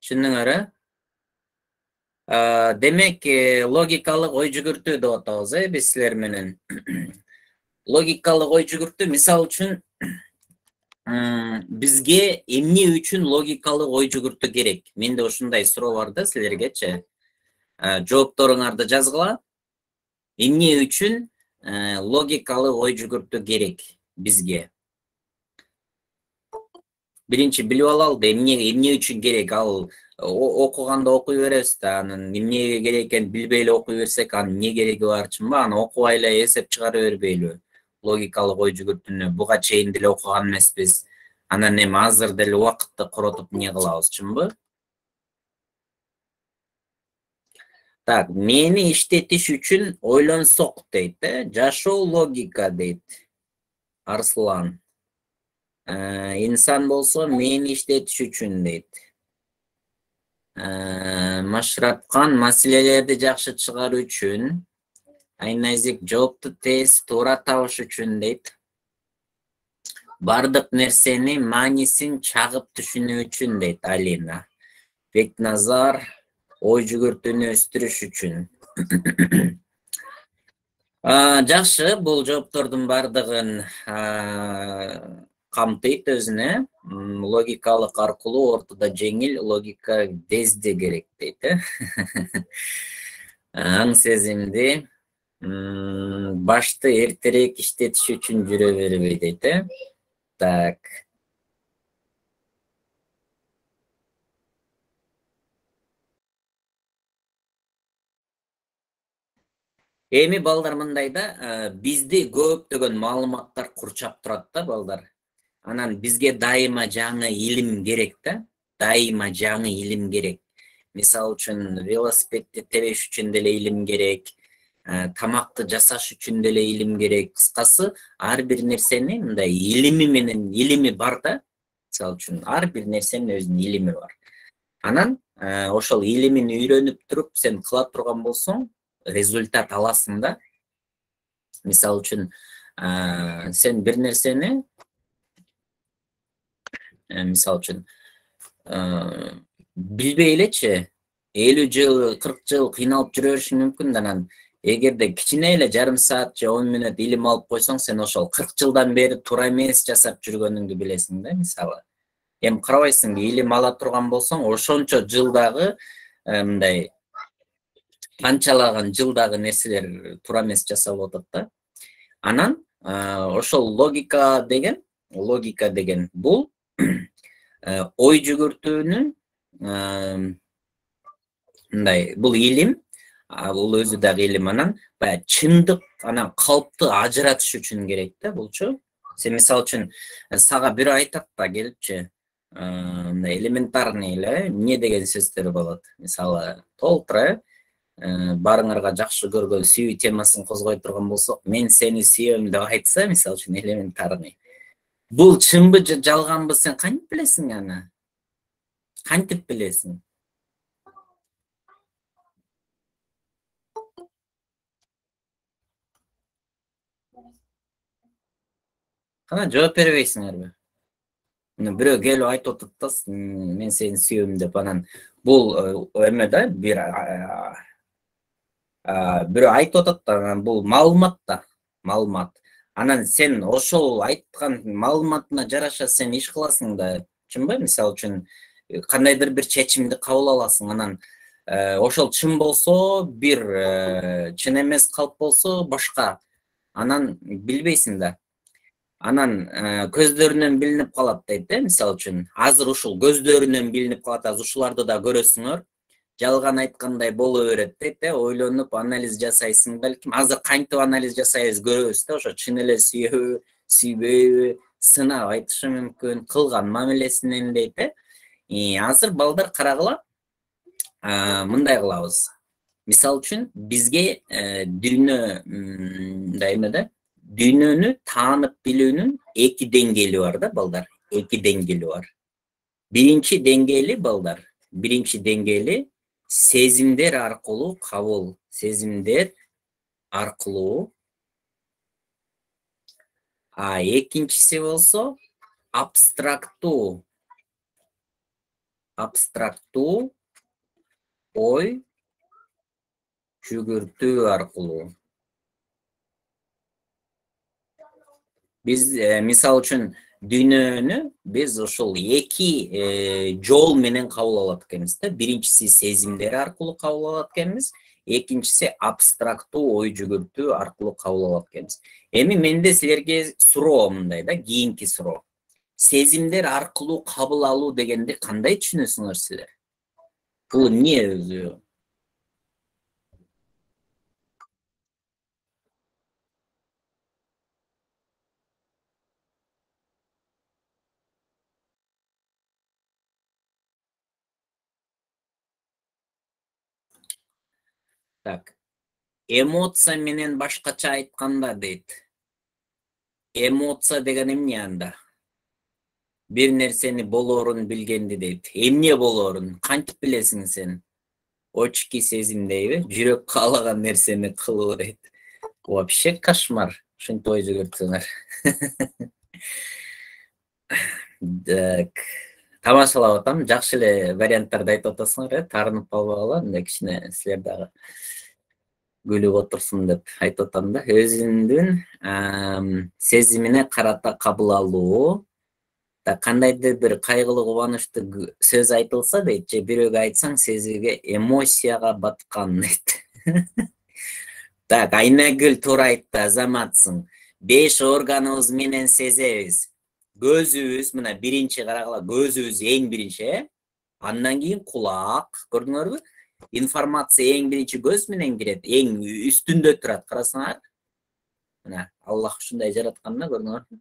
Түшүндүңөр? Демек, логикалык ой жүгүртүү деп атабыз, биз силер менен. Логикалык ой жүгүртүү, мисал үчүн, бизге эмне үчүн логикалык ой жүгүртүү керек? Менде ушундай суроо бар да силергечи. Жоопторуңарды жазгыла. Эмне үчүн логикалык ой жүгүртүү керек бизге? Биринчи билип алалы, эмне үчүн керек? Ал окуганда окуй беребиз да, анын эмне керек экенин билбей эле окуй берсек, анын эмне кереги бар, чынбы? Аны окубай эле эсеп чыгара бербейлиби? Логикалык ой жүгүртүүнү буга чейин деле окуган эмеспиз. Анан эми азыр деле убакытты коротуп эмне кылабыз, чынбы? Так, мени иштетиш үчүн ойлонсок дейт, жашоо логика дейт Арслан. Инсан болсо мени иштетиш үчүн дейт. Машрапкан маселелерди жакшы чыгаруу үчүн, Айназик жоопту тез туура табыш үчүн дейт. Бардык нерсени маанисин чагып түшүнүү үчүн дейт Алина. Бекназар ой жүгүртүүнү өстүрүш үчүн. Жакшы, бул жооптордун бардыгын камтыйт өзүнө. Логикалык аркылуу ортодо жеңил, логика дезде керек дейт. Аң сезимди башты эртерээк иштетиш үчүн жүрө бербей дейт. Так. Эми балдар мындай да, бизди көптөгөн маалыматтар курчап турат да, балдар. Анан бизге дайыма жаңы илим керек да, дайыма жаңы илим керек. Мисал үчүн велосипедти тебеш үчүн деле илим керек, тамакты жасаш үчүн деле илим керек. Кыскасы, ар бир нерсени мындай илими бар да. Мисал үчүн ар бир нерсенин өзүнүн илими бар. Анан ошол илимин үйрөнүп туруп сен кыла турган болсоң, результат аласың да. Мисал үчүн, сен бир нерсени, мисал үчүн, билбей элечи 50 жыл, 40 жыл кыйналып жүрө беришиң мүмкүн. Анан эгерде кичине эле жарым саат же 10 мүнөт илим алып койсоң, сен ошол 40 жылдан бери туура эмес жасап жүргөнүңдү билесиң да, мисалы. Эми карабайсыңбы, илим ала турган болсоң, ошончо жылдагы мындай канчалаган жылдагы нерселер туура эмес жасалып атат да. Анан ошол логика деген бул ой жүгүртүүнүн мындай, бул илим, бул өзү дагы илим. Анан баягы чындык анан калпты ажыратыш үчүн керек да булчу. Сен мисал үчүн сага бирөө айтат да келипчи, мындай элементарный эле эмне деген сөздөр болот. Мисалы, толтура барыңарга жакшы көргөн сүйүү темасын козгой турган болсок, мен сени сүйөм деп айтса, мисалы үчүн элементарный. Бул чынбы же жалганбы сен кантип билесиң аны? Кантип билесиң? Кана жооп бербейсиңерби? Бирөө келип айтып атат да, мен сени сүйөм деп. Анан бул эме да, бирөө айтып атат да, анан бул маалымат да, маалымат. Анан сен ошол айткан маалыматына жараша сен иш кыласың да, чынбы? Мисалы үчүн кандайдыр бир чечимди кабыл аласың. Анан ошол чын болсо бир, чын эмес калп болсо башка. Анан билбейсиң да. Анан көздөрүнөн билинип калат дейт, мисалы үчүн. Азыр ушул көздөрүнөн билинип калат, азыр ушуларды да көрөсүңөр. Жалган айткандай боло берет дейт, ойлонуп анализ жасайсың балким. Азыр кантип анализ жасайбыз көрөбүз да, ошо чын эле сүйөбү, сүйбөйбү, сынап айтышы мүмкүн, кылган мамилесинен дейт. Азыр балдар карагыла, мындай кылабыз. Мисал үчүн бизге дүйнө мындай эме, дүйнөнү таанып билүүнүн эки деңгээли бар да, балдар. Эки деңгээли бар. Биринчи деңгээли, балдар, биринчи деңгээли сезимдер аркылуу кабыл, сезимдер аркылуу. Экинчиси болсо абстрактуу абстрактуу ой жүгүртүү аркылуу. Биз мисалы үчүн дүйнөнү биз ушул эки жол менен кабыл алат экенбиз да. Биринчиси сезимдер аркылуу кабыл алат экенбиз, экинчиси абстрактуу ой жүгүртүү аркылуу кабыл алат экенбиз. Эми менде силерге суроо мындай да, кийинки суроо. Сезимдер аркылуу кабыл алуу дегенди кандай түшүнөсүңөр силер? Бул эмне өзү? Так. Эмоция менен башкача айтканда дейт. Эмоция деген эмне анда? Бир нерсени болоорун билгенди дейт. Эмне болоорун кантип билесиң сен? Очки сезим дейби? Жүрөк каалаган нерсени кылуу дейт. Вообще кошмар. Ушинтип ой жүгүртсөңөр. Так. Тамашалап атам. Жакшы эле варианттарды айтып атасыңар, таарынып калбагыла, мындай кичине силер дагы күлүп отурсун деп айтып атам да. Өзүңдүн сезимине карата кабыл алуу. Кандайдыр бир кайгылуу, кубанычтуу сөз айтылса дейт, же бирөөгө айтсаң сезимге эмоцияга баткан дейт. Так, Айнагүл туура айтты, азаматсың. 5 органыбыз менен сезебиз. Көзүбүз, мына биринчи карагыла, көзүбүз эң биринчи, андан кийин кулак, көрдүңөрбү? Информация эң биринчи көз менен кирет, эң үстүндө турат, карасаңар. Мына Аллах ушундай жараткан да, көрдүңөрбү?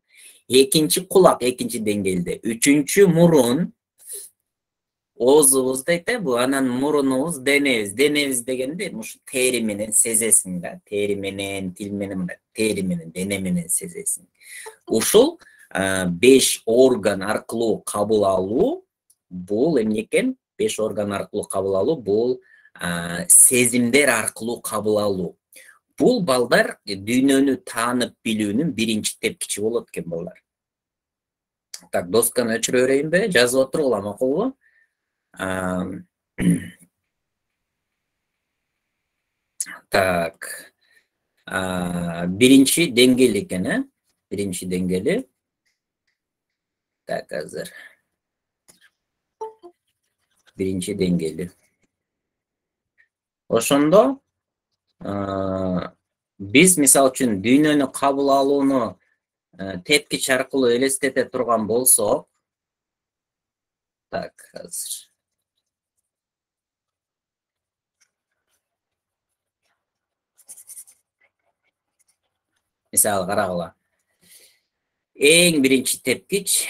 Экинчи кулак, экинчи деңгээлде. Үчүнчү мурун, оозубуз дейт, бул анан мурунубуз, денебиз. Денебиз дегенде ушу тери менен сезесиң да, тери менен, тил менен, тери менен, дене менен сезесиң. Ушул 5 орган аркылуу кабыл алуу, бул эмне экен? 5 орган аркылуу кабыл алуу, бул сезимдер аркылуу кабыл алуу. Бул балдар дүйнөнү таанып билүүнүн биринчи тепкичи болот экен балдар. Так, досканы өчүрө берейинби? Жазып отургула, макулбу? Так. Биринчи деңгээл экен, биринчи деңгээли. Так, азыр. Биринчи деңгээли. Ошондо биз мисалы үчүн дүйнөнү кабыл алууну тепкич аркылуу элестете турган болсок, так, азыр. Мисалы карагыла. Эң биринчи тепкич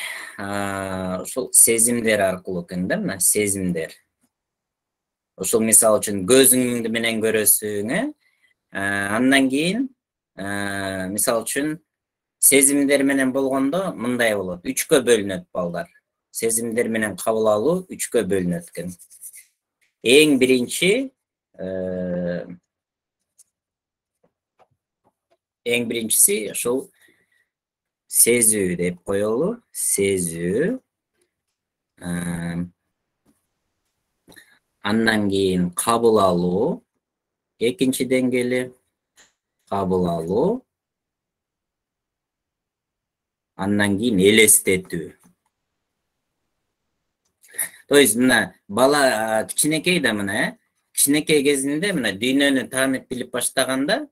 ушул сезимдер аркылуу экен да, мына сезимдер. Ушул мисалы үчүн көзүң менен көрөсүң, андан кийин мисалы үчүн сезимдер менен болгондо мындай болот. 3кө бөлүнөт балдар. Сезимдер менен кабыл алуу 3кө бөлүнөт экен. Эң биринчиси ушул сезүү деп коелу. Сезүү. Андан кийин кабыл алуу. Экинчи деңгээли кабыл алуу. Андан кийин элестетүү. То есть мына бала кичинекей да, мына кичинекей кезинде мына дүйнөнү таанып билип баштаганда,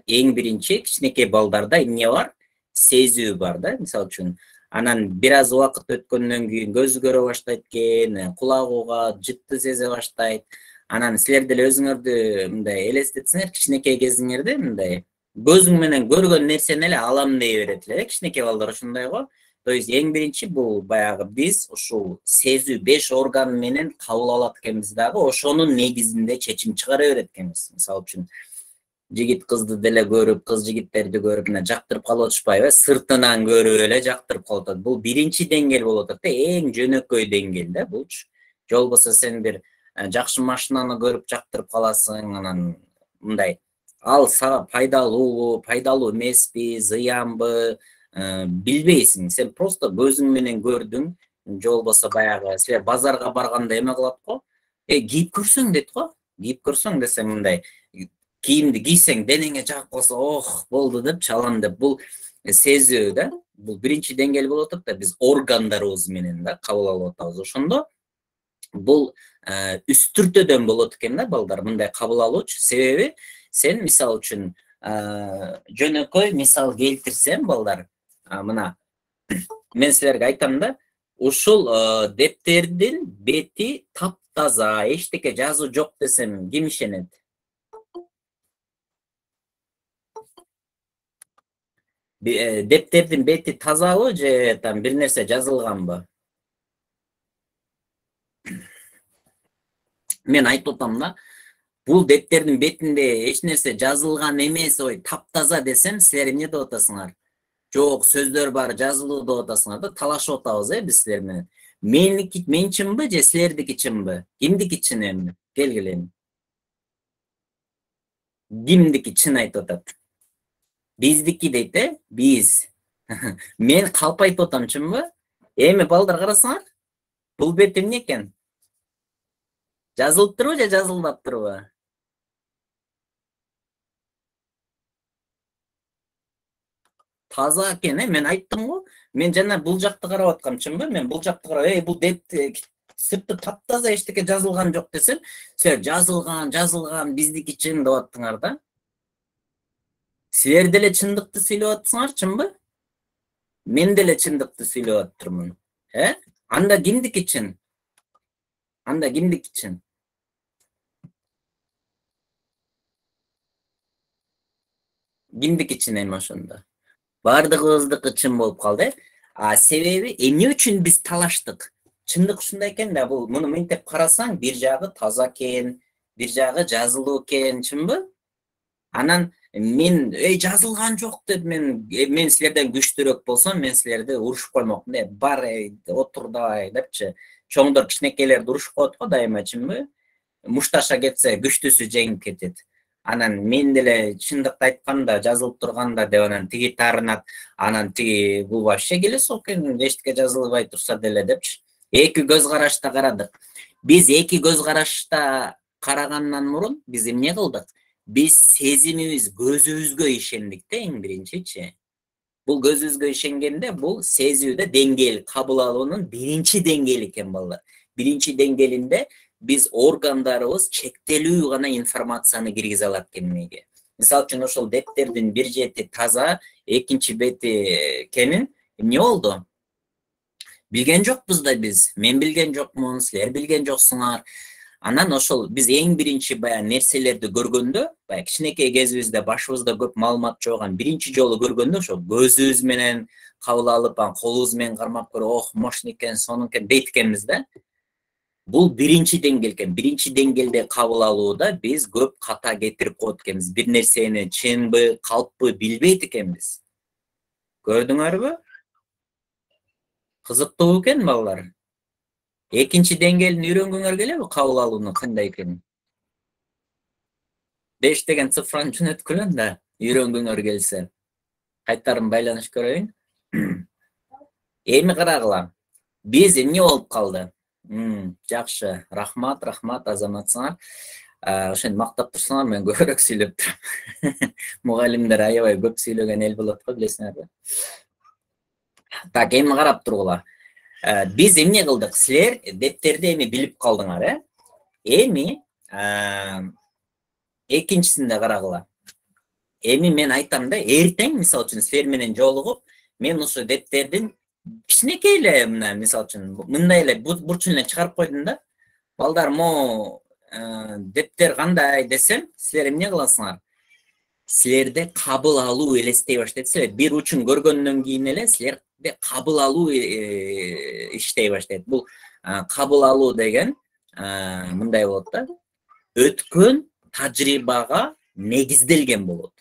эң биринчи кичинекей балдарда эмне бар? Сезүү бар да, мисалы үчүн. Анан бир аз убакыт өткөндөн кийин көзү көрө баштайт экен, кулагы угат, жытты сезе баштайт. Анан силер деле өзүңөрдү мындай элестетсеңер, кичинекей кезиңерде мындай көзүң менен көргөн нерсени эле алам дей берет эле, кичинекей балдар ушундай го. То есть эң биринчи бул баягы биз ушул сезүү 5 орган менен кабыл алат экенбиз дагы, ошонун негизинде чечим чыгара берет экенбиз. Мисалы үчүн жигит кызды деле көрүп, кыз жигиттерди көрүп, мына жактырып калып атышпайбы? Сыртынан көрүп эле жактырып калып атат. Бул биринчи деңгээл болуп атат да, эң жөнөкөй деңгээл да булчу. Же болбосо сен бир жакшы машинаны көрүп жактырып каласың, анан мындай ал сага пайдалуу эмеспи, зыянбы, билбейсиң. Сен просто көзүң менен көрдүң, же болбосо баягы силер базарга барганда эме кылат го. Кийип көрсөң дейт го. Кийип көрсөң десең мындай кийимди кийсең денеңе жагып калса, ох, болду деп чалам деп. Бул сезүү да. Бул биринчи деңгээл болуп атат да, биз органдарыбыз менен да кабыл алып атабыз. Ошондо бул үстүртөдөн болот экен да балдар, мындай кабыл алуучу. Себеби сен мисал үчүн жөнөкөй мисал келтирсем балдар, мына мен силерге айтам да, ушул дептердин бети таптаза, эчтеке жазуу жок десем ким ишенет? Дептердин бети тазабы же там бир нерсе жазылганбы? Мен айтып атам да, бул дептердин бетинде эч нерсе жазылган эмес, ой, таптаза десем, силер эмне деп атасыңар? Жок, сөздөр бар, жазылуу деп атасыңар да, талашып атабыз, биз силер менен. Мен чынбы же силердики чынбы? Кимдики чын эми? Келгиле. Кимдики чын айтып атат? Биздики дейт, биз. Мен калп айтып атам, чынбы? Эми балдар карасаңар, бул бет эмне экен? Жазылыптырбы же жазылбаптырбы? Таза экен, мен айттым го. Мен жана бул жакты карап аткам, чынбы? Мен бул жакты карап, бул деп сырты таптаза, эчтеке жазылган жок десем, силер жазылган, биздики чын деп аттыңар да. Силер деле чындыкты сүйлөп атсыңар, чынбы? Мен деле чындыкты сүйлөп аттырмын. Анда кимдики чын? Анда кимдики чын? Кимдики чын эми ошондо? Бардыгыбыздыкы чын болуп калды. Себеби эмне үчүн биз талаштык? Чындык ушундай экен да, бул муну мынтип карасаң, бир жагы таза экен, бир жагы жазылуу экен, чынбы? Анан мен жазылган жок деп мен силерден күчтүүрөөк болсом, мен силерди урушуп коймокмун деп, бар отур давай депчи. Чоңдор кичинекейлерди урушуп коет го дайыма, чынбы? Мушташа кетсе күчтүүсү жеңип кетет. Анан мен деле чындыкты айтканда, жазылып турганда деп анан тиги таарынат, анан тиги бул вообще келесиз экен, эчтеке жазылбай турса деле депчи. Эки көз карашта карадык. Биз эки көз карашта карагандан мурун биз эмне кылдык? Биз сезимибиз, көзүбүзгө ишендик да, эң биринчичи. Бул көзүбүзгө ишенгенде, бул сезүүдө деңгээл, кабыл алуунун биринчи деңгээли экен балдар. Биринчи деңгээлинде биз органдарыбыз чектелүү гана информацияны киргизе алат кемеге. Мисалы үчүн ошол дептердин бир чети таза, экинчи бети кемин эмне болду? Билген жокпуз да биз. Мен билген жокмун, силер билген жоксуңар. Анан ошол биз эң биринчи баягы нерселерди көргөндө, баягы кичинекей кезибизде башыбызда көп маалымат жок, биринчи жолу көргөндө ошол көзүбүз менен кабыл алып, колубуз менен кармап көрүп, ох, мощный экен, сонун экен дейт экенбиз да. Бул биринчи деңгээл экен. Биринчи деңгээлде кабыл алууда биз көп ката кетирип коет экенбиз. Бир нерсени чынбы, калппы билбейт экенбиз. Көрдүңөрбү? Кызыктуу экен балдар. Экинчи деңгээлин үйрөнгүңөр келеби, кабыл алуунун кандай экенин? 5 деген цифраны жөнөткүлөм да, үйрөнгүңөр келсе. Кайтарын байланыш көрөйүн. Эми карагыла. Биз эмне болуп калды? Жакшы, рахмат азаматсыңар. Ошентип мактап турсаңар, мен көбүрөөк сүйлөп турам. Мугалимдер аябай көп сүйлөгөн эл болот го, билесиңерби? Так, эми карап тургула. Биз эмне кылдык? Силер дептерди эми билип калдыңар, Эми экинчисинде карагыла. Эми мен айтам да, эртең мисалы үчүн силер менен жолугуп, мен ошо дептердин кичинекей эле, мына мисалы үчүн мындай эле бурчун эле чыгарып койдум да. Балдар, мо дептер кандай десем, силер эмне кыласыңар? Силерде кабыл алуу элестей баштайт. Силер бир учун көргөндөн кийин эле силерде кабыл алуу иштей баштайт. Бул кабыл алуу деген мындай болот да. Өткөн тажрыйбага негизделген болот.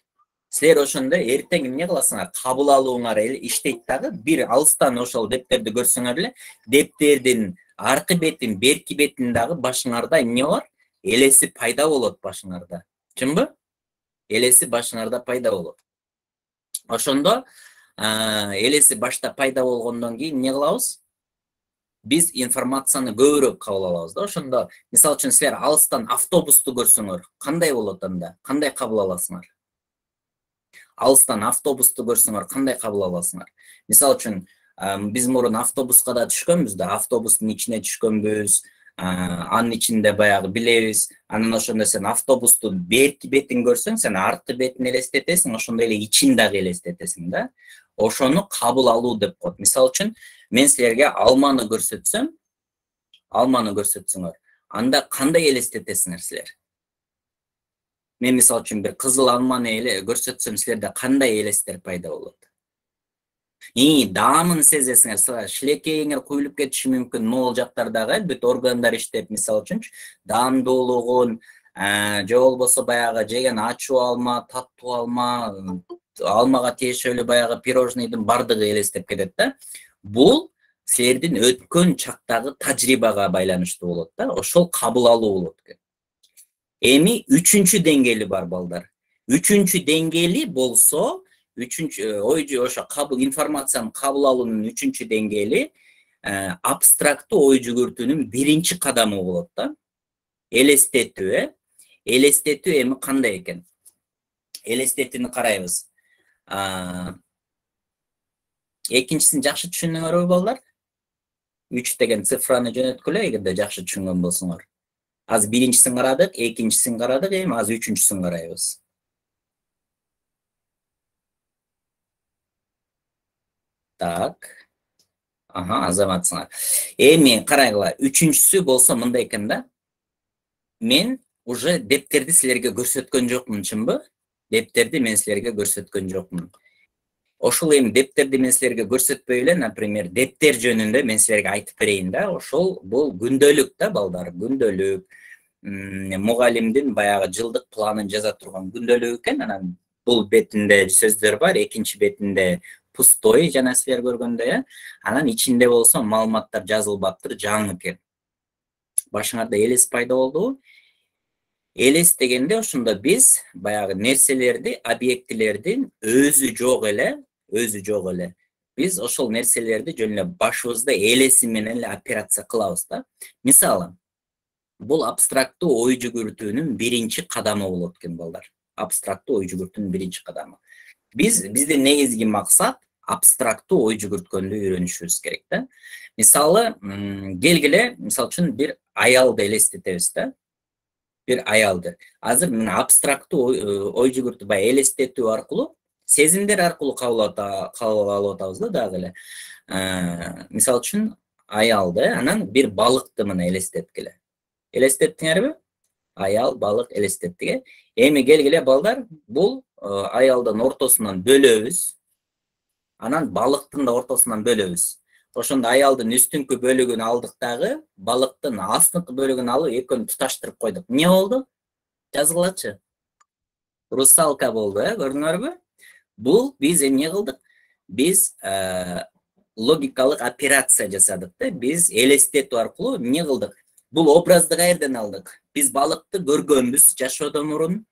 Силер ошондо эртең эмне кыласыңар? Кабыл алууңар иштейт дагы, бир алыстан ошол дептерди көрсөңөр эле, дептердин аркы бетин, берки бетин дагы башыңарда эмне бар? Элеси пайда болот башыңарда. Чынбы? Элеси башыңарда пайда болот. Ошондо элеси башта пайда болгондон кийин эмне кылабыз? Биз информацияны көбүрөөк кабыл алабыз да. Ошондо мисалы үчүн силер алыстан автобусту көрсөңөр, кандай болот анда? Кандай кабыл аласыңар? Алыстан автобусту көрсөңөр, кандай кабыл аласыңар? Мисалы үчүн биз мурун автобуска да түшкөнбүз да, автобустун ичине түшкөнбүз, анын ичинде баягы билебиз. Анан ошондо сен автобустун берки бетин көрсөң, сен арткы бетин элестетесиң, ошондой эле ичин дагы элестетесиң да. Ошону кабыл алуу деп коет. Мисалы үчүн мен силерге алманы көрсөтсөңөр, анда кандай элестетесиңер силер? Мен мисалы үчүн бир кызыл алманы көрсөтсөм, силерде кандай элестер пайда болот? Даамын сезесиңер, шилекейиңер куюлуп кетиши мүмкүн, могул жактардагы бүт органдар иштеп, мисалы үчүнчү, даамдуулугун, же болбосо баягы жеген ачуу алма, таттуу алма, алмага тиешелүү баягы пирожныйдын бардыгы элестеп кетет да. Бул силердин өткөн чактагы тажрыйбага байланыштуу болот да. Ошол кабыл алуу болот. Эми үчүнчү деңгээли бар балдар. Үчүнчү деңгээли болсо, ошо информациянын кабыл алуунун үчүнчү деңгээли абстрактуу ой жүгүртүүнүн биринчи кадамы болот да. Элестетүү, элестетүү эми кандай экен? Элестетүүнү карайбыз. Экинчисин жакшы түшүндүңөрбү балдар? 3 деген цифраны жөнөткүлө, эгерде жакшы түшүнгөн болсоңор. Az birinchisini karadık, ikincisini karadık, az üçüncüsünü karayız. Tak. Aha, azamatsınlar. Men karayla üçüncüsü bolsa mınday eкен da. Men уже дептерди силерге көрсөткөн жокмун, чынбы? Дептерди мен силерге көрсөткөн жокмун. Ошол эми дептерди мен силерге көрсөтпөй эле, например, дептер жөнүндө мен силерге айтып берейин да. Ошол бул күндөлүк да балдар, күндөлүк. Мугалимдин баягы жылдык планын жаза турган күндөлүк экен. Анан бул бетинде сөздөр бар, экинчи бетинде пустой, жана силер көргөндөй, анан ичинде болсо маалыматтар жазылбаптыр, жаңы экен. Башыңарда элес пайда болдубу? Элес дегенде ошондо биз баягы нерселерди, объектилердин өзү жок эле, биз ошол нерселерди жөн эле башыбызда элеси менен эле операция кылабыз да. Мисалы, бул абстрактуу ой жүгүртүүнүн биринчи кадамы болот экен балдар. Абстрактуу ой жүгүртүүнүн биринчи кадамы. Биздин негизги максат абстрактуу ой жүгүрткөндү үйрөнүшүбүз керек да. Мисалы, келгиле, мисалы үчүн бир аялды элестетебиз да. Бир аялды. Азыр мен абстрактуу ой жүгүртүү баягы элестетүү аркылуу, сезимдер аркылуу кабыл алып атабыз да дагы эле. Мисалы үчүн аялды, анан бир балыкты мына элестеткиле. Элестеттиңерби? Аял, балык элестеттик. Эми келгиле балдар, бул аялдын ортосунан бөлөбүз. Анан балыктын да ортосунан бөлөбүз. Ошондо аялдын үстүнкү бөлүгүн алдык дагы, балыктын астыңкы бөлүгүн алып, экөөнү туташтырып койдук. Эмне болду? Жазгылачы. Русалка болду, көрдүңөрбү? Бул биз эмне кылдык? Биз логикалык операция жасадык да. Биз элестетүү аркылуу эмне кылдык? Бул образды каерден алдык? Биз балыкты көргөнбүз жашоодон мурун.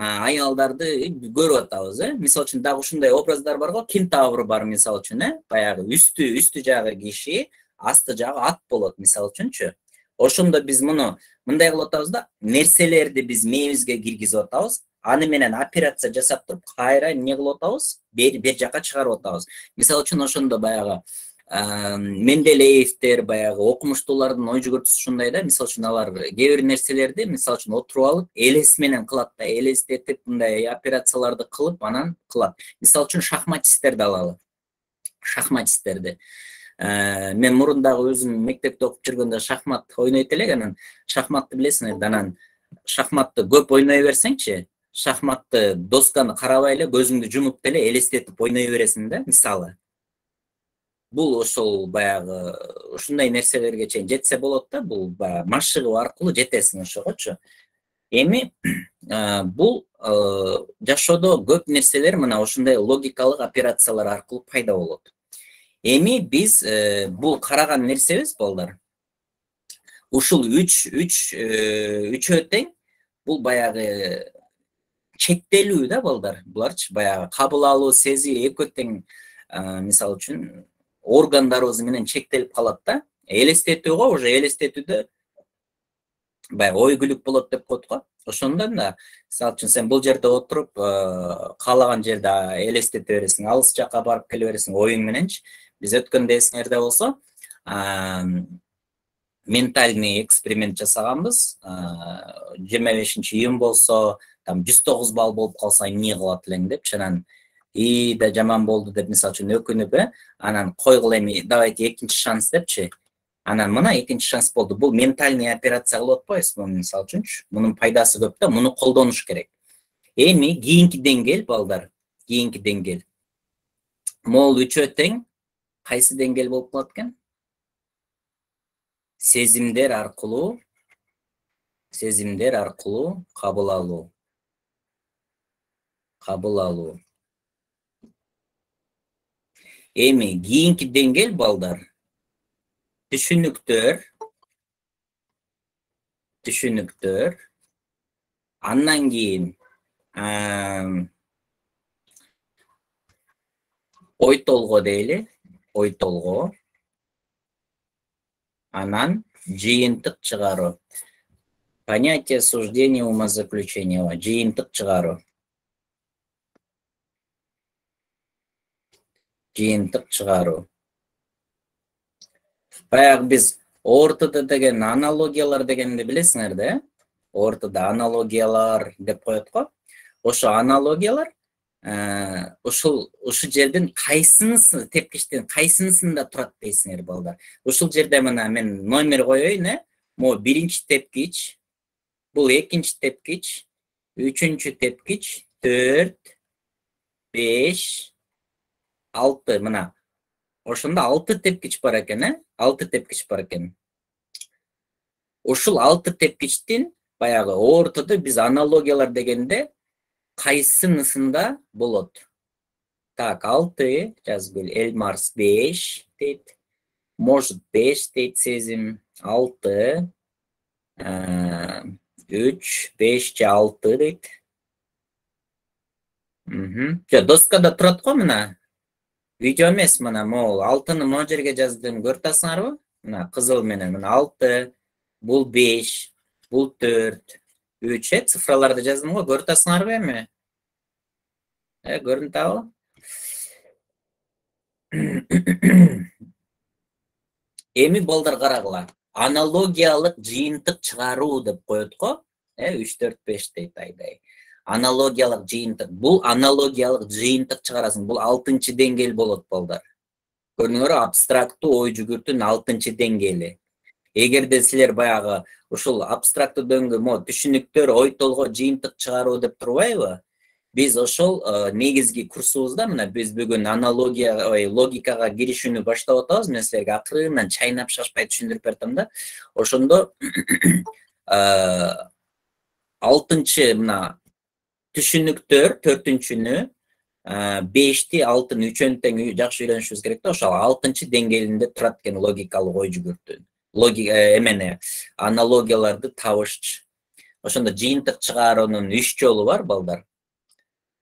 Аялдарды көрүп атабыз, Мисалы үчүн дагы ушундай образдар бар го, кентавр бар мисалы үчүн, баягы үстү жагы киши, асты жагы ат болот мисалы үчүнчү. Ошондо биз муну мындай кылып атабыз да, нерселерди биз мээбизге киргизип атабыз, аны менен операция жасап туруп, кайра эмне кылып атабыз? Бер жака чыгарып атабыз. Мисалы үчүн ошондо баягы Менделеевтер, баягы окумуштуулардын ой жүгүртүүсү ушундай да, мисалы үчүн алар кээ бир нерселерди, мисалы үчүн отуруп алып, элес менен кылат да, элестетип, мындай операцияларды кылып, анан кылат. Мисалы үчүн шахматисттерди алалы. Шахматисттерди. Мен мурун дагы өзүм мектепте окуп жүргөндө шахмат ойнойт элек, анан шахматты билесиңер, анан шахматты көп ойной берсеңчи, шахматты досканы карабай эле, көзүңдү жумуп деле элестетип ойной бересиң да, мисалы. Бул ошол баягы ушундай нерселерге чейин жетсе болот да, бул баягы машыгуу аркылуу жетесиң ошогочу. Эми бул жашоодо көп нерселер мына ушундай логикалык операциялар аркылуу пайда болот. Эми биз бул караган нерсебиз балдар. Ушул үчөө тең, бул баягы чектелүү да балдар. Буларчы баягы кабыл алуу, сезүү экөө тең, мисалы үчүн органдарыбыз менен чектелип калат да. Элестетүүгө уже элестетүүдө баягы ой күлүк болот деп коет го. Ошондон да мисалы үчүн сен бул жерде отуруп каалаган жерде элестете бересиң, алыс жакка барып келе бересиң оюң мененчи. Биз өткөндө эсиңерде болсо ментальный эксперимент жасаганбыз. 25-июнь болсо, там 109 балл болуп калса эмне кылат элең депчи, анан да жаман болду деп мисалы үчүн өкүнүп, анан койгула эми давайте экинчи шанс депчи. Анан мына экинчи шанс болду. Бул ментальный операция кылып атпайбызбы мисалы үчүнчү? Мунун пайдасы көп да, муну колдонуш керек. Эми кийинки деңгээл балдар, кийинки деңгээл. Мол 3 тең кайсы деңгээл болуп калат экен? Сезимдер аркылуу кабыл алуу. Эми кийинки деңгээл балдар түшүнүктөр, андан кийин ой толгоо дейли, ой толгоо, анан жыйынтык чыгаруу. Понятие суждения, умозаключения, жыйынтык чыгаруу. Баягы биз ортодо деген аналогиялар дегенди билесиңер да? Ортодо аналогиялар деп коет го. Ошо аналогиялар ушул жерден кайсынысын тепкичтен кайсынысында турат дейсиңер балдар. Ушул жерде мына мен номер коеюн, могу биринчи тепкич, бул экинчи тепкич, үчүнчү тепкич, 4, 5, 6, мына ошондо 6 тепкич бар экен, 6 тепкич бар экен. Ушул 6 тепкичтин баягы ортодо биз аналогиялар дегенде кайсынысында болот? Так, 6 жазып кел. Эльмарс 5 дейт. Может 5 дейт сезим. 6, 3, 5 же 6 дейт. Доскада турат го мына. Видео эмес мына, могул 6-ны могу жерге жаздым, көрүп атасыңарбы? Мына кызыл менен мына 6, бул 5, бул 4, 3 цифраларды жаздым го, көрүп атасыңарбы эми? Көрүнүп атабы? Эми балдар карагыла. Аналогиялык жыйынтык чыгаруу деп коет го. 3, 4, 5 дейт айдай. Аналогиялык жыйынтык. Бул аналогиялык жыйынтык чыгарасың. Бул 6-чы деңгээл болот балдар. Көрдүңөрбү? Абстрактуу ой жүгүртүүнүн 6-чы деңгээли. Эгерде силер баягы ушул абстрактуу деңгөө, түшүнүктөр, ой толгоо, жыйынтык чыгаруу деп турбайбы? Биз ошол негизги курсубузда мына биз бүгүн аналогия, логикага киришүүнү баштап атабыз. Мен силерге акырынан чайнап шашпай түшүндүрүп бердим да. Ошондо 6-чы мына түшүнүктөр 4-чүнү, 5-ти, 6-ны 3-өн тең жакшы үйрөнүшүбүз керек да. Ошол 6-чы деңгээлинде турат экен логикалык ой жүгүртүү. Логика аналогияларды табышчы. Ошондо жыйынтык чыгаруунун 3 жолу бар балдар.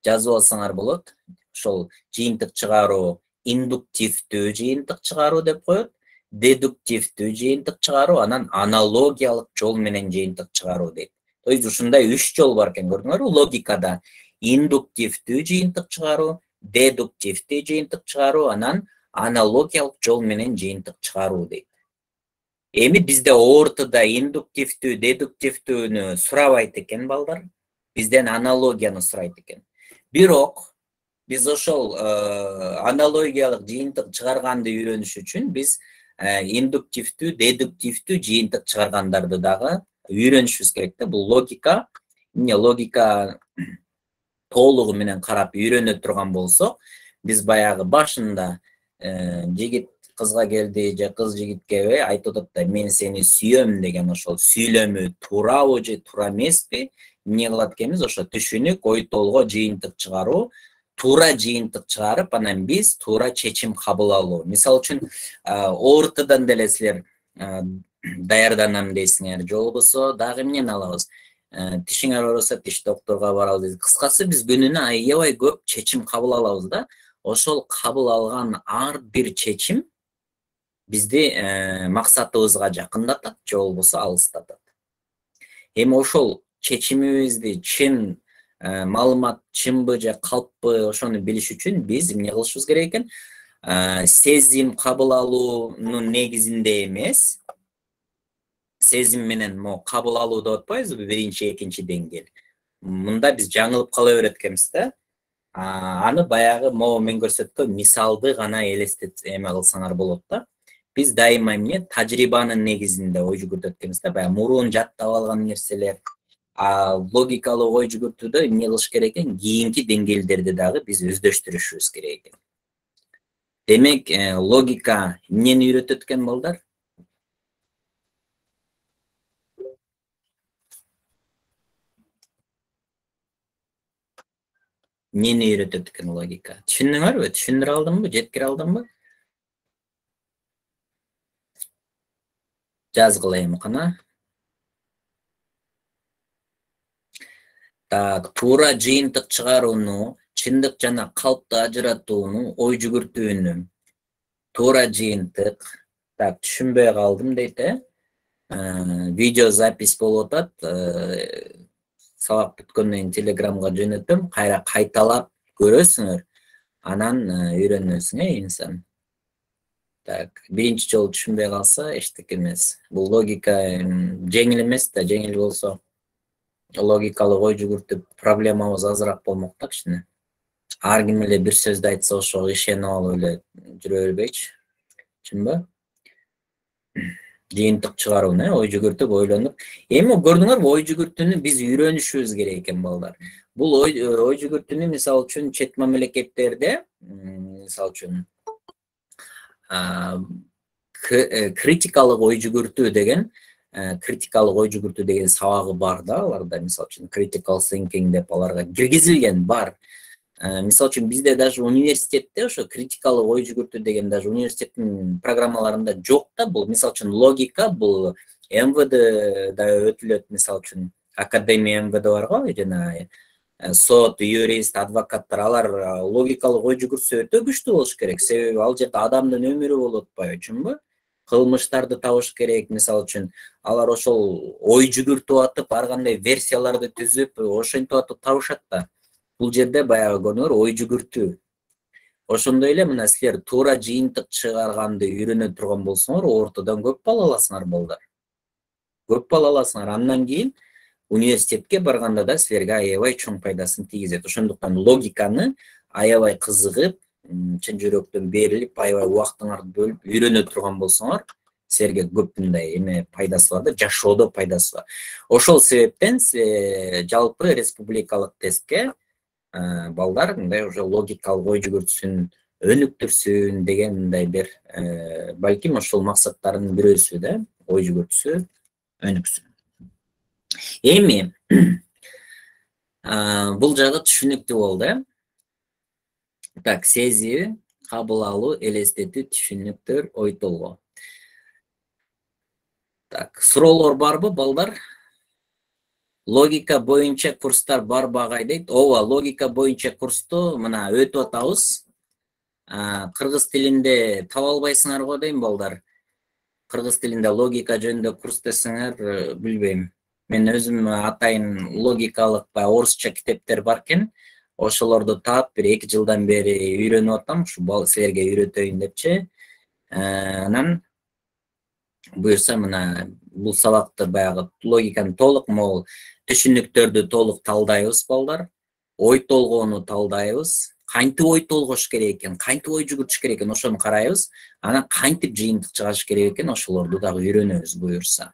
Жазып алсаңар болот. Ошол жыйынтык чыгаруу индуктивдүү жыйынтык чыгаруу деп коет, дедуктивдүү жыйынтык чыгаруу, анан аналогиялык жол менен жыйынтык чыгаруу дейт. То есть ушундай 3 жол бар экен, көрдүңөрбү? Логикада индуктивдүү жыйынтык чыгаруу, дедуктивдүү жыйынтык чыгаруу, анан аналогиялык жол менен жыйынтык чыгаруу дейт. Эми бизде ортодо индуктивдүү, дедуктивдүүнү сурабайт экен балдар. Бизден аналогияны сурайт экен. Бирок биз ошол аналогиялык жыйынтык чыгарганды үйрөнүш үчүн биз индуктивдүү, дедуктивдүү жыйынтык чыгаргандарды дагы үйрөнүшүбүз керек да. Бул логика, логика толугу менен карап үйрөнө турган болсок, биз баягы башында жигит кызга келди же кыз жигитке айтып атат да, мен сени сүйөм деген ошол сүйлөмү туурабы же туура эмеспи? Эмне кылат экенбиз? Ошо түшүнүк, ой толгоо, жыйынтык чыгаруу, туура жыйынтык чыгарып, анан биз туура чечим кабыл алуу. Мисалы үчүн, ортодон деле силер даярданам дейсиңер, же болбосо дагы эмнени алабыз? Тишиңер ооруса тиш докторго барабыз. Кыскасы биз күнүнө аябай көп чечим кабыл алабыз да. ошол кабыл алган ар бир чечим бизди максатыбызга жакындатат же болбосо алыстатат. Эми ошол чечимибизди чын маалымат чынбы же калппы ошону билиш үчүн биз эмне кылышыбыз керек экен? Сезим кабыл алуунун негизинде эмес, сезим менен могу кабыл алуу деп атпайбызбы, биринчи, экинчи деңгээл. Мында биз жаңылып кала берет экенбиз да. Аны баягы могу мен көрсөткөн мисалды гана элестет эме кылсаңар болот да. Биз дайыма эмне тажрыйбанын негизинде ой жүгүртөт экенбиз да, баягы мурун жаттап алган нерселер. Логикалык ой жүгүртүүдө эмне кылыш керек экен? Кийинки деңгээлдерди дагы биз өздөштүрүшүбүз керек экен. Демек, логика эмнени үйрөтөт экен балдар? Эмнени үйрөтөт экен логика? Түшүндүңөрбү? Түшүндүрө алдымбы? Жеткире алдымбы? Жазгыла эми кана. Так, туура жыйынтык чыгарууну, чындык жана калпты ажыратууну ой жүгүртүүнү. Туура жыйынтык. Так, түшүнбөй калдым дейт, видео запись болуп атат. Сабак бүткөндөн кийин Телеграмга жөнөтөм, кайра кайталап көрөсүңөр. Анан үйрөнөсүң, инсан. Так, биринчи жолу түшүнбөй калса эчтеке эмес. Бул логика жеңил эмес да, жеңил болсо логикалык ой жүгүртүп проблемабыз азыраак болмок да кичине. Ар ким эле бир сөздү айтса ошого ишенип алып эле жүрө бербейчи. Түшүнбү? Жыйынтык чыгарууну, ой жүгүртүп, ойлонуп. Эми көрдүңөрбү, ой жүгүртүүнү биз үйрөнүшүбүз керек экен балдар. Бул ой жүгүртүүнү мисалы үчүн чет мамлекеттерде, мисалы үчүн критикалык ой жүгүртүү деген сабагы бар да, аларда мисалы үчүн critical thinking деп аларга киргизилген бар. Мисалы үчүн бизде даже университетте ошо критикалык ой жүгүртүү деген даже университеттин программаларында жок да. Бул мисалы үчүн логика, бул МВД да өтүлөт, мисалы үчүн академия МВД барго, жана сот, юрист, адвокаттар, алар логикалык ой жүгүртсө өтө күчтүү болуш керек. Себеби ал жерде адамдын өмүрү болуп атпайбы, түшүнбү? Кылмыштарды табыш керек, мисалы үчүн. Алар ошол ой жүгүртүп атып, ар кандай версияларды түзүп, ошентип атып табышат да. Бул жерде баягы көрдүңөр, ой жүгүртүү. Ошондой эле мына силер туура жыйынтык чыгарганды үйрөнө турган болсоңор, ортодон көп балл аласыңар балдар. Көп балл аласыңар. Андан кийин университетке барганда да силерге аябай чоң пайдасын тийгизет. Ошондуктан логиканы аябай кызыгып, чын жүрөктөн берилип, аябай убактыңарды бөлүп үйрөнө турган болсоңор, силерге көп мындай эме пайдасы бар да, жашоодо пайдасы бар. Ошол себептен жалпы республикалык тестке балдар мындай уже логикалык ой жүгүртүүсүн өнүктүрсүн деген мындай бир балким ошол максаттардын бирөөсү да, ой жүгүртүүсү өнүксүн. Эми бул жагы түшүнүктүү болду, Так, сезүү, кабыл алуу, элестетүү, түшүнүктөр, ой толгоо. Так, суроолор барбы, балдар? Логика боюнча курстар барбы агай дейт. Ооба, логика боюнча курсту мына өтүп атабыз. Кыргыз тилинде таба албайсыңар го дейм, балдар. Кыргыз тилинде логика жөнүндө курс десеңер, билбейм. Мен өзүм атайын логикалык орусча китептер бар экен. Ошолорду таап, бир 2 жылдан бери үйрөнүп атам, ушу силерге үйрөтөйүн депчи. Анан буюрса мына бул сабакты баягы логиканы толук могул түшүнүктөрдү толук талдайбыз, балдар. Ой толгоону талдайбыз. Кантип ой толгош керек экен, кантип ой жүгүртүш керек экен, ошону карайбыз. Анан кантип жыйынтык чыгарыш керек экен, ошолорду дагы үйрөнөбүз буюрса.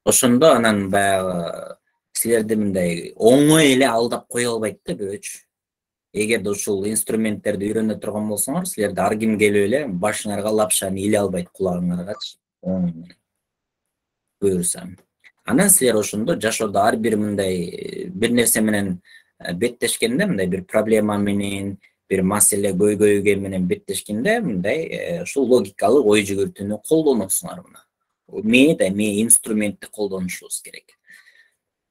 Ошондо анан баягы силерди мындай оңой эле алдап кое албайт да бөөч. Эгерде ушул инструменттерди үйрөнө турган болсоңор, силерди ар ким келип эле башыңарга лапшаны иле албайт кулагыңаргачы. Буюрса. Анан силер ошондо жашоодо ар бир мындай бир нерсе менен беттешкенде, мындай бир проблема менен, бир маселе көйгөйгө менен беттешкенде, мындай ушул логикалык ой жүгүртүүнү колдоносуңар мына. Ме инструментти колдонушубуз керек.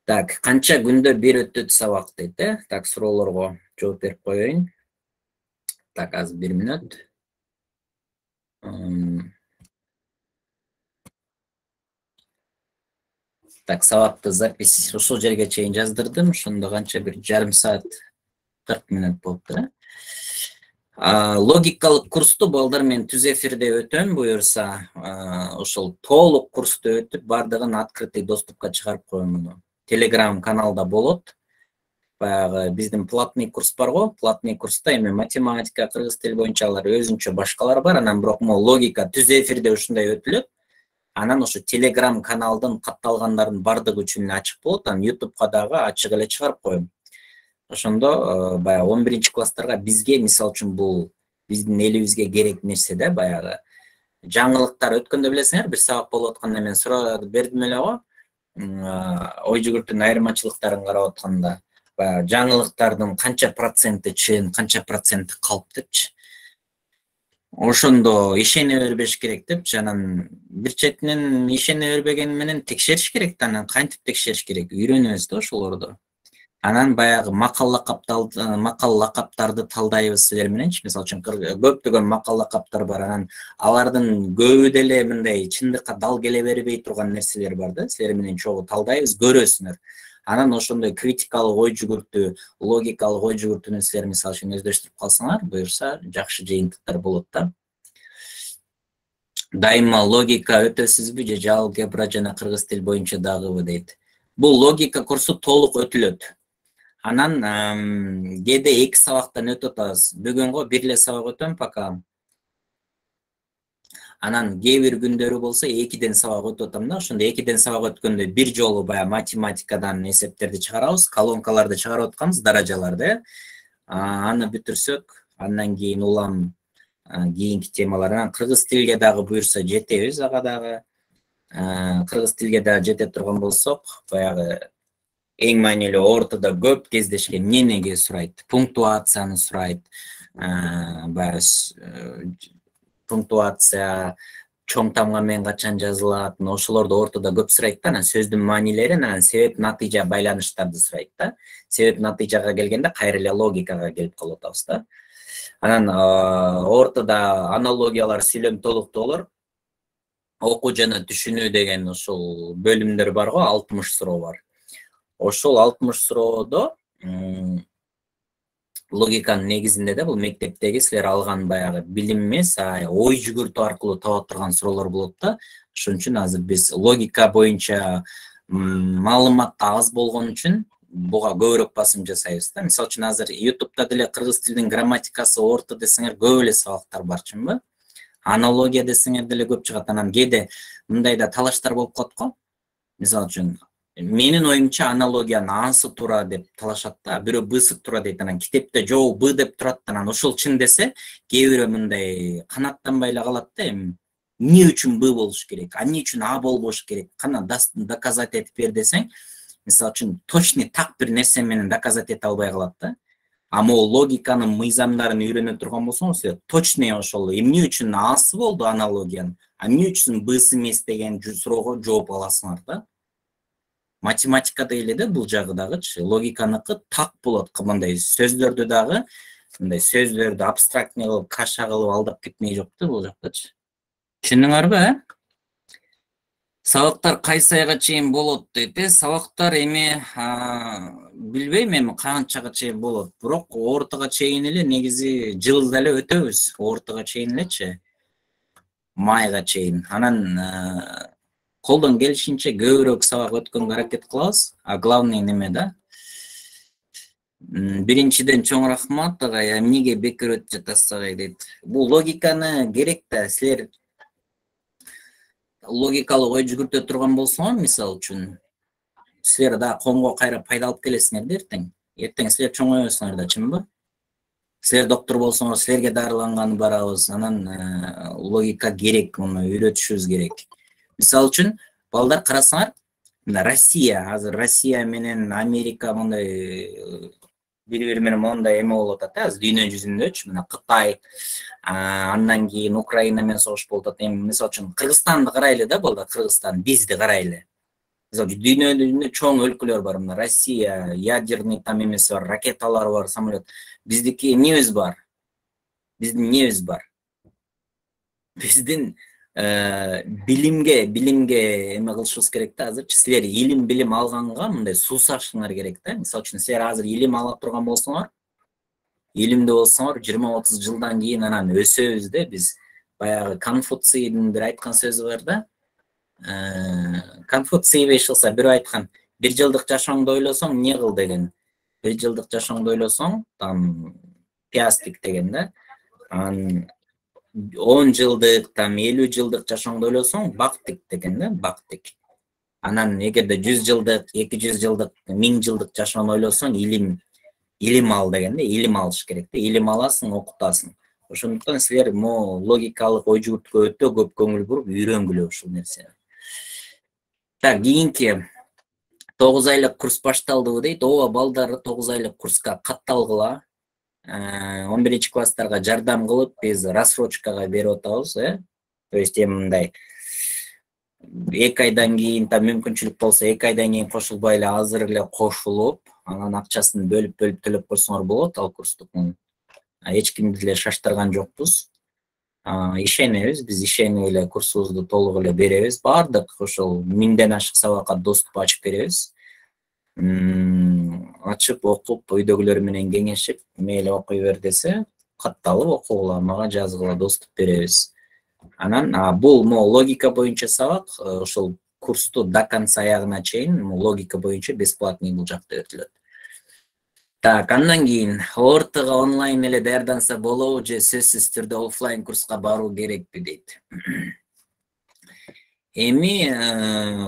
Так, канча күндө бир өтөт сабак дейт, Так, суроолорго жооп берип коеюн. Так, азыр 1 мүнөт. Так, сабакты запись ушул жерге чейин жаздырдым. Ошондо канча бир жарым саат 40 мүнөт болуптур. Логикалык курсту балдар мен түз эфирде өтөм буюрса, ошол толук курсту өтүп, бардыгын открытый доступка чыгарып коем муну. Telegram каналда болот. Баягы биздин платный курс бар го, платный курста эми математика, кыргыз тили боюнча алар өзүнчө башкалар бар, анан бирок могу логика түз эфирде ушундай өтүлөт. Анан ошо Telegram каналдын катталгандардын бардыгы үчүн ачык болот, анан YouTubeга дагы ачык эле чыгарып коем. Ошондо баягы 11-класстарга бизге мисалы үчүн бул биздин элибизге керек нерсе да, баягы жаңылыктар өткөндө билесиңер, бир сабак болуп атканда мен сурап бердим эле го. Ой жүгүртүн айырмачылыктарын карап атканда, баягы жаңылыктардын канча проценти чын, канча проценти калп депчи. Ошондо ишене бербеш керек депчи. Анан бир четинен ишене бербеген менен текшериш керек да, анан кантип текшериш керек? Үйрөнөбүз да ошолорду. Анан баягы макал лакаптарды талдайбыз силер мененчи. Мисалы үчүн көптөгөн макал лакаптар бар. Анан алардын көбү деле мындай чындыкка дал келе бербей турган нерселер бар да. Силер менен чогуу талдайбыз, көрөсүңөр. Анан ошондой критикалык ой жүгүртүү, логикалык ой жүгүртүүнү силер мисалы үчүн өздөштүрүп калсаңар, буюрса жакшы жыйынтыктар болот да. Дайыма логика өтөсүзбү же алгебра жана кыргыз тил боюнча дагыбы дейт. Бул логика курсу толук өтүлөт. Анан кээде 2 сабактан өтүп атабыз. Бүгүнгө 1 эле сабак өтөм пока. Анан кээ бир күндөрү болсо 2ден сабак өтүп атам да. Ошондо 2ден сабак өткөндө бир жолу баягы математикадан эсептерди чыгарабыз, колонкаларды чыгарып атканбыз, даражаларды. Аны бүтүрсөк, андан кийин улам кийинки темалардан кыргыз тилге дагы буюрса жетебиз, ага дагы. Кыргыз тилге дагы жете турган болсок, баягы эң маанилүү ортодо көп кездешкен эмнеге сурайт? Пунктуацияны сурайт. Баягы пунктуация, чоң тамга менен качан жазылат, ошолорду ортодо көп сурайт да. Анан сөздүн маанилерин, анан себеп натыйжа байланыштарды сурайт да. Себеп натыйжага келгенде кайра эле логикага келип калып атабыз да. Анан ортодо аналогиялар, сүйлөм толуктоолор, окуу жана түшүнүү деген ошол бөлүмдөр бар го, 60 суроо бар. Ошол 60 суроодо логиканын негизинде да бул мектептеги силер алган баягы билим эмес, ой жүгүртүү аркылуу таба турган суроолор болот да. Ошон үчүн азыр биз логика боюнча маалымат аз болгон үчүн буга көбүрөөк басым жасайбыз да. Мисалы үчүн азыр YouTube'да деле кыргыз тилинин грамматикасы орто десеңер көп эле сабактар бар, чынбы? Аналогия десеңер деле көп чыгат. Анан кээде мындай да талаштар болуп калат го. Мисалы үчүн менин оюмча аналогиянын A'сы туура деп талашат да, бирөө Б'сы туура дейт. Анан китепте жок Б деп турат. Анан ошол чын десе, кээ бирөө мындай канаттанбай эле калат да. Эми эмне үчүн Б болуш керек? Эмне үчүн А болбош керек? Кана доказать этип бер десең, мисалы үчүн точный так бир нерсе менен доказать эте албай калат да. Могу логиканын мыйзамдарын үйрөнө турган болсоңуз, точный ошол эмне үчүн A'сы болду аналогиянын, эмне үчүн Б'сы эмес деген суроого жооп аласыңар да. Математикада эле да бул жагы дагычы, логиканыкы так болот. Мындай сөздөрдү дагы, мындай сөздөрдү абстрактный кылып, каша кылып алдап кетмей жок да бул жактачы. Түшүндүңөрбү? Сабактар кайсы айга чейин болот дейт. Сабактар эми билбейм эми канчага чейин болот. Бирок ортого чейин эле негизи жылда эле өтөбүз. Ортого чейин элечи. Майга чейин. Анан колдон келишинче көбүрөөк сабак өткөнгө аракет кылабыз. Главный неме да. Биринчиден чоң рахмат агай, эмнеге бекер өтүп жатасыз агай дейт. Бул логиканы керек да, силер логикалык ой жүгүртө турган болсоңор, мисалы үчүн, силер да коомго кайра пайда алып келесиңер да эртең. Эртең силер чоңоёсуңар да, чынбы? Силер доктор болсоңор, силерге дарыланганы барабыз. Анан логика керек, муну үйрөтүшүбүз керек. Мисалы үчүн, балдар карасаңар, Россия, азыр Россия менен Америка мындай бири-бири менен мондай эме болуп атат, азыр дүйнө жүзүндөчү, мына Кытай, андан кийин Украина менен согуш болуп атат. Эми мисалы үчүн Кыргызстанды карайлы да, балдар, Кыргызстан, бизди карайлы. Мисалы үчүн дүйнөдө чоң өлкөлөр бар, мына Россия, ядерный там эмеси бар, ракеталар бар, самолет. Биздики эмнебиз бар? Биздин эмнебиз бар? Биздин билимге эме кылышыбыз керек да. Азырчы силер илим билим алганга мындай суусашыңар керек да. Мисалы үчүн силер азыр илим ала турган болсоңор, илимде болсоңор 20-30 жылдан кийин анан өсөбүз да биз. Баягы Конфуцийдин бир айткан сөзү бар да. Конфуций бешилса бирөө айткан, 1 жылдык жашооңду ойлосоң эмне кыл деген. 1 жылдык жашооңду ойлосоң, там пиастик деген да. 10 жылдык, там 50 жылдык жашооңду ойлосоң, бактик деген да, бактик. Анан эгерде 100 жылдык, 200 жылдык, 1000 жылдык жашоону ойлосоң, илим ал деген да, илим алыш керек да. Илим аласың, окутасың. Ошондуктан силер логикалык ой жүгүртүүгө өтө көп көңүл буруп үйрөнгүлө ушул нерсени. Так, кийинки 9 айлык курс башталдыбы дейт. Ооба, балдары 9 айлык курска катталгыла. 11 класстарга жардам кылып, биз рассрочкага берип атабыз, То есть мындай 2 айдан кийин да мүмкүнчүлүк болсо 2 айдан кийин кошулбай эле азыр эле кошулуп, анан акчасын бөлүп төлөп койсоңор болот ал курстукун. Эч кимди деле шаштырган жокпуз. Ишенебиз, биз ишенип эле курсубузду толук эле беребиз. Бардык ошол 1000ден ашык сабакка доступ ачып беребиз. Ачып окуп, үйдөгүлөр менен кеңешип, мейли окуй бер десе, катталып окугула, мага жазгыла, доступ беребиз. Анан бул логика боюнча сабак, ошол курсту до конца аягына чейин логика боюнча бесплатный бул жакта өтүлөт. Так, андан кийин ортого онлайн эле даярданса болобу же сөзсүз түрдө офлайн курска баруу керекпи дейт. Эми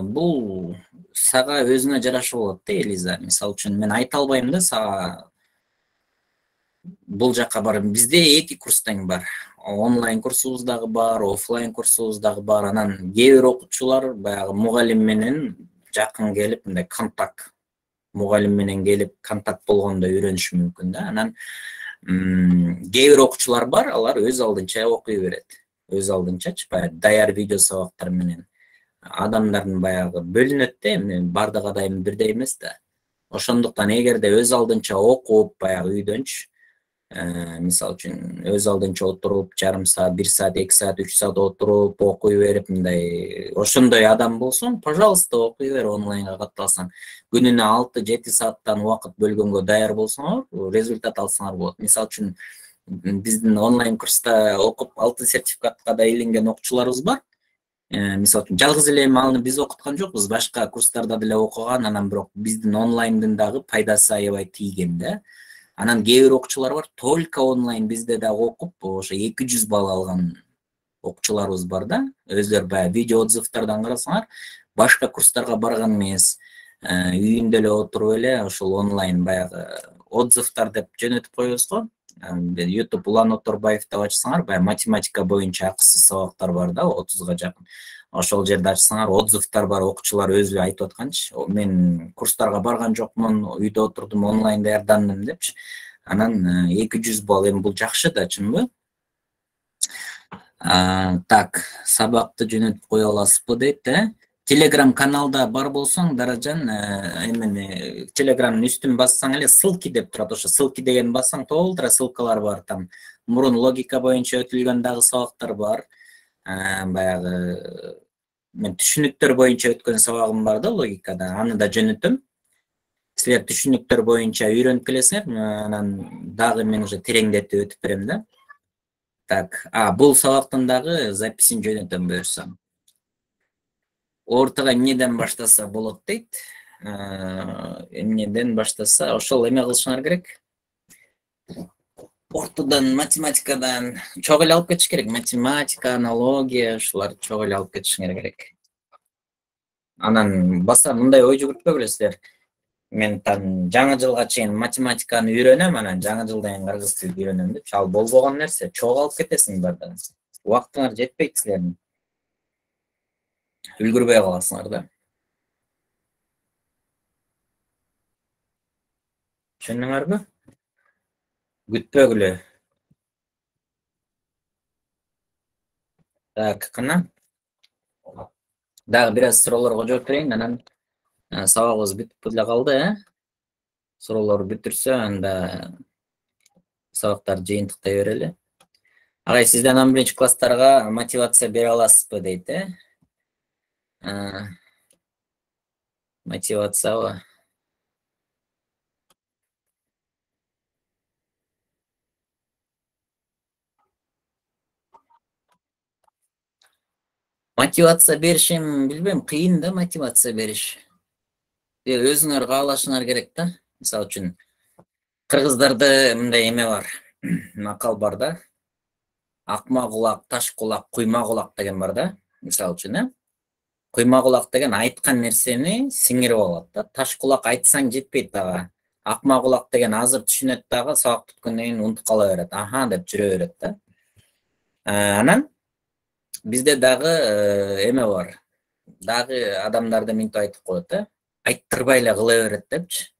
бул сага өзүнө жараша болот да, Элиза. Мисалы үчүн мен айта албайм да сага бул жакка бар. Бизде 2 курс тең бар. Онлайн курсубуз дагы бар, офлайн курсубуз дагы бар. Анан кээ бир окуучулар баягы мугалим менен жакын келип, мындай контакт мугалим менен келип контакт болгондо үйрөнүшү мүмкүн да. Анан кээ бир окуучулар бар, алар өз алдынча окуй берет. Өз алдынчачы, баягы даяр видео сабактар менен. Адамдардын баягы бөлүнөт да, бардык адам бирдей эмес да. Ошондуктан эгерде өз алдынча окуп, баягы үйдөнчү, мисалы үчүн өз алдынча отуруп, жарым саат, 1 саат, 2 саат, 3 саат отуруп, окуй берип, мындай ошондой адам болсоң, пожалуйста, окуй бер, онлайнга катталсаң. Күнүнө 6-7 сааттан убакыт бөлгөнгө даяр болсоңор, результат алсаңар болот. Мисалы үчүн биздин онлайн курста окуп 6 сертификатка да иеленген окуучуларыбыз бар. Мисалы үчүн жалгыз эле аны биз окуткан жокпуз, башка курстарда деле окуган, анан бирок биздин онлайндын дагы пайдасы аябай тийген да. Анан кээ бир окуучулар бар, только онлайн бизде дагы окуп, ошо 200 балл алган окуучуларыбыз бар да. Өздөр баягы видео отзывтардан карасаңар, башка курстарга барган эмес, үйүндө эле отуруп эле ошол онлайн баягы отзывтар деп жөнөтүп коебуз го. YouTube Улан Оторбаев деп ачсаңар, баягы математика боюнча акысыз сабактар бар да, 30га жакын. Ошол жерде ачсаңар, отзывтар бар, окуучулар өзү айтып атканчы, мен курстарга барган жокмун, үйдө отурдум, онлайн даярдандым депчи. Анан 200 балл, эми бул жакшы да, чынбы? Так, сабакты жөнөтүп кое аласызбы дейт, Telegram каналда бар болсоң, Даражан, эмени Telegramдын үстүн бассаң эле ссылки деп турат. Ошо ссылки деген бассаң толтура ссылкалар бар. Там мурун логика боюнча өтүлгөн дагы сабактар бар. Баягы мен түшүнүктөр боюнча өткөн сабагым бар да логикада. Аны да жөнөтөм. Силер түшүнүктөр боюнча үйрөнүп келесиңер, анан дагы мен уже тереңдетип өтүп берем да. Так, бул сабактын дагы записин жөнөтөм буюрсам. Ортого эмнеден баштаса болот дейт. Эмнеден баштаса, ошол эме кылышыңар керек. Ортодон математикадан чок эле алып кетиш керек. Математика, аналогия, ушуларды чок эле алып кетишиңер керек. Анан баса мындай ой жүгүртпөгүлө силер. Мен там жаңы жылга чейин математиканы үйрөнөм, анан жаңы жылдан кийин кыргыз тилин үйрөнөм деп, ал болбогон нерсе. Чок алып кетесиң бардыгын. Убактыңар жетпейт силердин. Үлгүрбөй каласыңар да. Түшүндүңөрбү? Күтпөгүлө. Так, кана. Дагы бир аз суроолорго жооп берейин, анан сабагыбыз бүтүп эле калды, Суроолор бүтүрсө, анда сабактарды жыйынтыктай берели. Агай, сизден 11-класстарга мотивация бере аласызбы дейт, Мотивациябы? Мотивация беришим, билбейм, кыйын да мотивация бериш. Өзүңөр каалашыңар керек да. Мисалы үчүн, кыргыздарда мындай эме бар. Макал бар да. Акма кулак, таш кулак, куйма кулак деген бар да. Мисалы үчүн, Куйма кулак деген айткан нерсени сиңирип алат да. Таш кулак айтсаң жетпейт дагы. Акма кулак деген азыр түшүнөт дагы, сабак бүткөндөн кийин унутуп кала берет. Аха деп жүрө берет да. Анан бизде дагы эме бар. Дагы адамдарды мынтип айтып коет да. Айттырбай эле кыла берет депчи.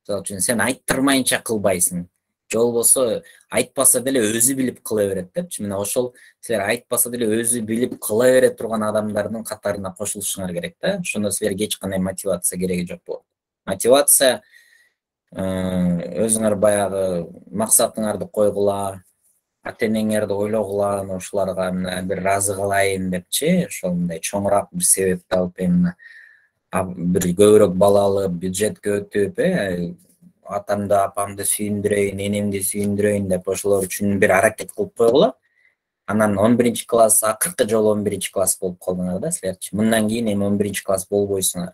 Мисалы үчүн сен айттырмайынча кылбайсың. Же болбосо айтпаса деле өзү билип кыла берет депчи. Мына ошол силер айтпаса деле өзү билип кыла бере турган адамдардын катарына кошулушуңар керек да. Ошондо силерге эч кандай мотивация кереги жок болот. Мотивация өзүңөр баягы максатыңарды койгула, ата энеңерди ойлогула, ошолорго бир ыраазы кылайын депчи, ошол мындай чоңураак бир себепти алып, бир көбүрөөк бала алып, бюджетке өтүп, атамды, апамды сүйүндүрөйүн, энемди сүйүндүрөйүн деп ошолор үчүн бир аракет кылып койгула. Анан 11-класс, акыркы жолу 11-класс болуп калдыңар да силерчи. Мындан кийин эми 11-класс болбойсуңар.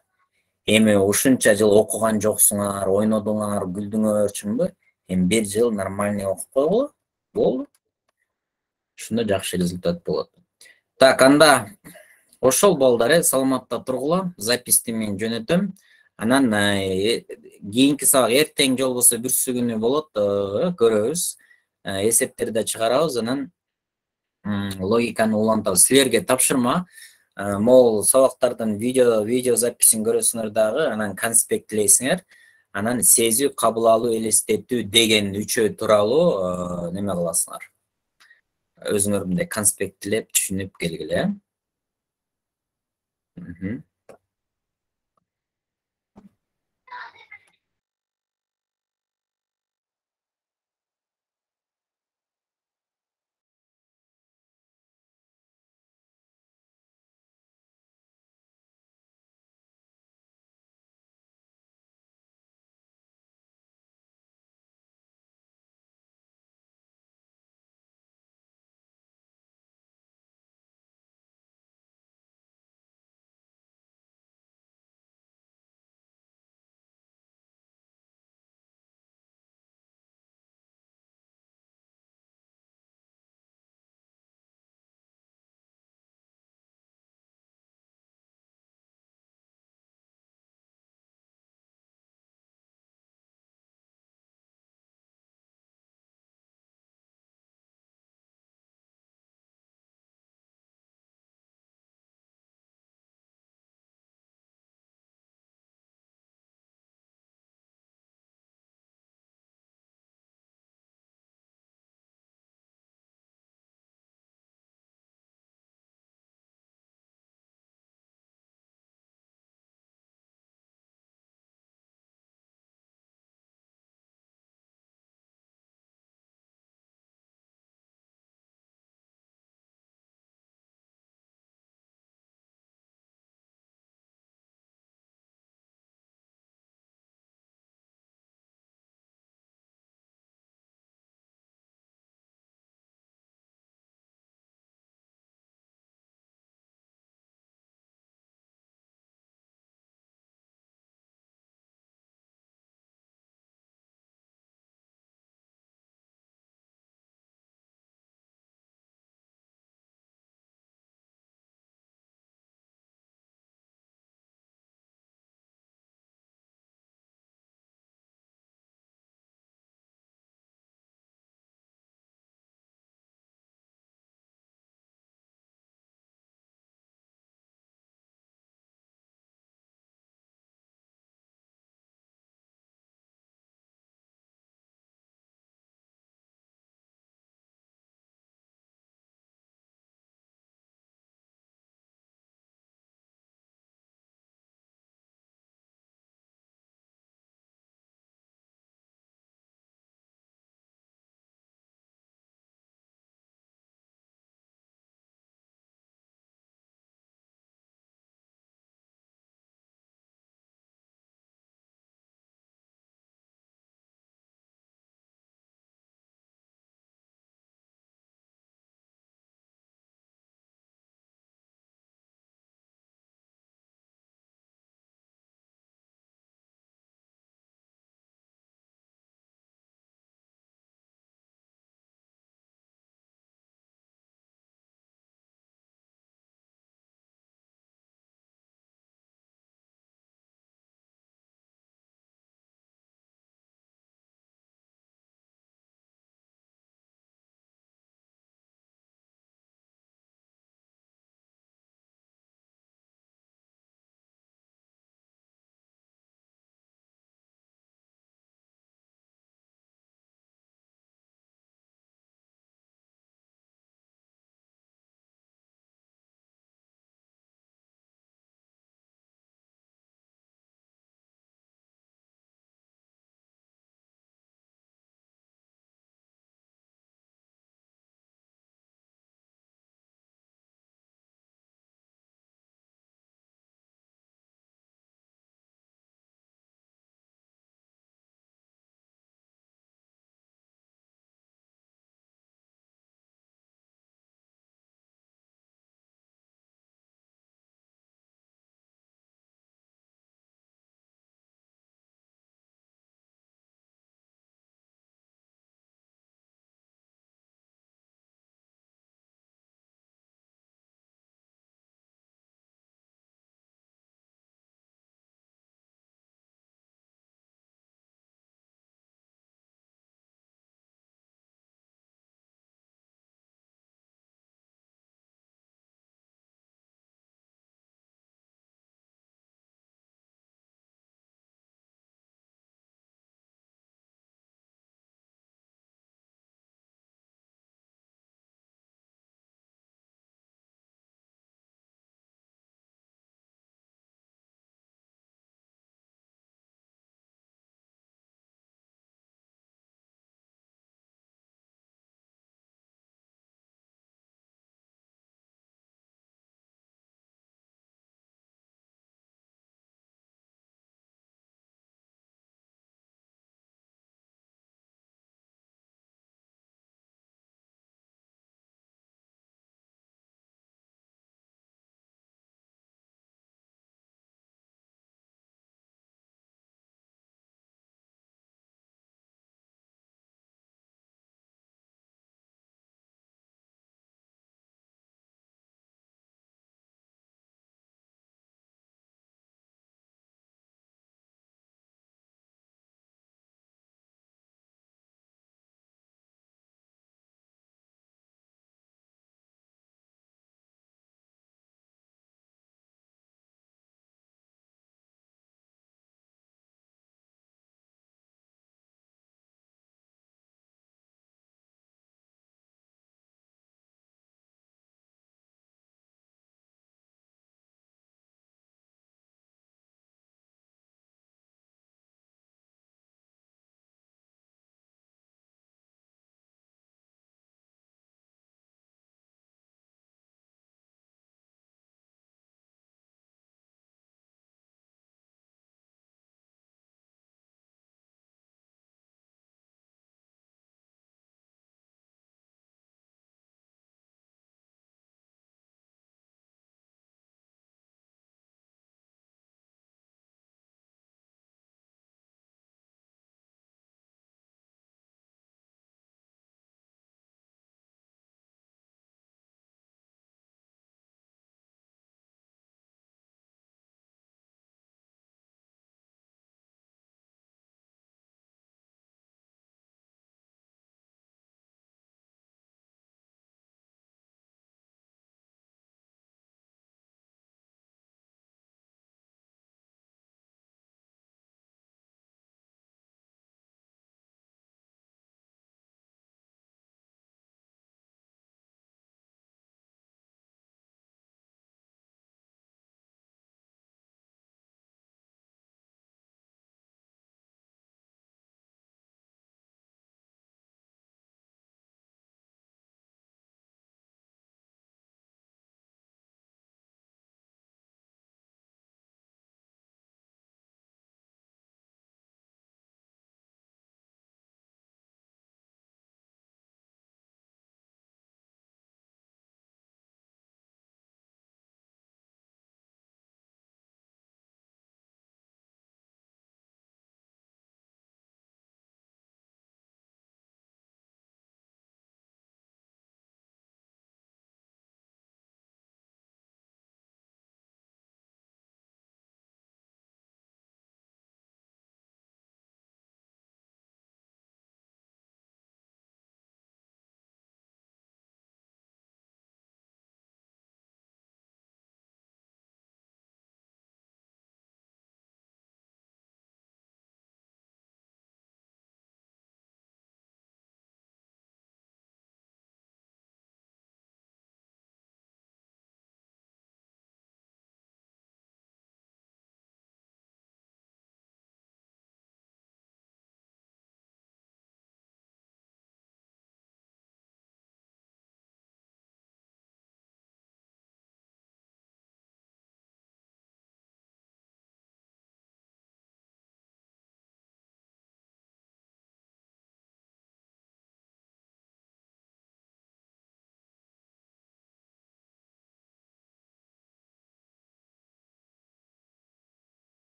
Эми ушунча жыл окуган жоксуңар, ойнодуңар, күлдүңөрчүмбү? Эми бир жыл нормальный окуп койгула. Болду. Ушунда жакшы результат болот. Так, анда ошол балдар, саламатта тургула, записти мен жөнөтөм. Анан кийинки сабак эртең же болбосо бүрсү күнү болот, көрөбүз. Эсептерди чыгарабыз, анан логиканы улантабыз. Силерге тапшырма. Могул сабактардын видео записин көрөсүңөр дагы, анан конспектлейсиңер. Анан сезүү, кабыл алуу, элестетүү деген үчөө тууралуу неме кыласыңар. Өзүңөр мындай конспектлеп, түшүнүп келгиле.